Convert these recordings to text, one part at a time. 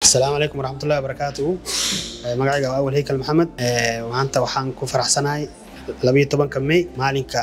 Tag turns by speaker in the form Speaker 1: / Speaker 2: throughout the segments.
Speaker 1: السلام عليكم ورحمة الله وبركاته. مقعي أول هيكل محمد وأنت وحان كفر حسناي لبي طبعا كمي مالك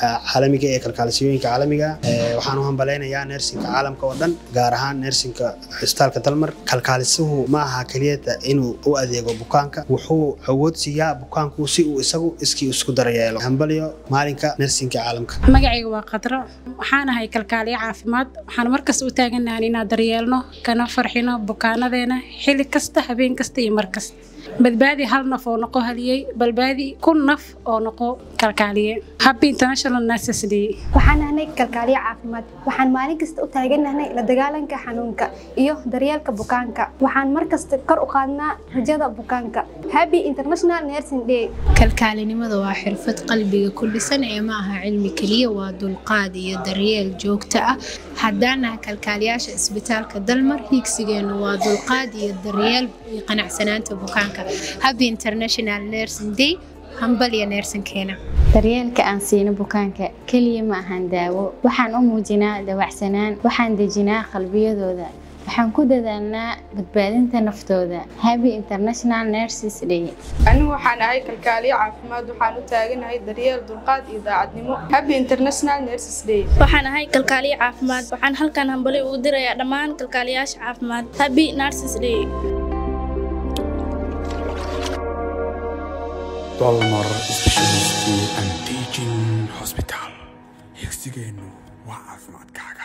Speaker 1: عالمي كأكل كالسيوين كعالمي وحانوهم بلينا يا نيرسين كعالم كودن جارهان نيرسين كاستال كتلمر كالسيوه معها كلية إنه هو أذيعه بكانك وحو عود سيا بكانك وسيء وسقو إسكي وسكو درياله هم بليو مالك نيرسين كعالمك.
Speaker 2: مقعي وقدرة وحنا هيكل كالي عافمات وحنا مركز وتاجنا أننا دريالنا كنا فرحنا بكانا ذينا حيل كسته بين كستي مركز. بدبادي هل نفو نقو هليي بالبادي كل نف أو نقو كالكالية هابي انترناشونال ناسس دي
Speaker 3: waxaan ahnay kalkaaliye caafimaad waxaan maalin kasta u taaganahay la dagaalanka xanuunka iyo daryeelka bukaanka waxaan markasta kor u qaadnaa rajada bukaanka Happy International Nursing Day
Speaker 4: kalkaalinimadu waa xirfad qalbiga ku dhisan ee ma aha cilmi kaliya waa dulqaad iyo daryeel joogto ah hadana kalkaaliyaasha isbitaalka dalmar higsigeenu waa dulqaad iyo daryeel iyo qanacsanaanta bukaanka Happy International Nursing Day hambalya neersankeena
Speaker 5: daryeelka aan siino bukaanka kaliya ma ahan daawo waxaan u muujinaa dawacsanaan waxaan dejinaa qalbiyadooda waxaan ku dadaalnaa badbaadinta naftooda Happy International Nurses Day
Speaker 6: anigu waxaan ahay kalkaaliye caafimaad waxaan u taaganahay daryeel dulqaad iyo daacadnimo Happy International Nurses Day
Speaker 7: waxaan ahay kalkaaliye caafimaad waxaan halkan hambalyo ugu dirayaa dhammaan kalkaaliyaasha caafimaad Happy Nurses Day
Speaker 8: Dalmar Specialty and Teaching Hospital. Higsigenu waa caafimaadkaaga.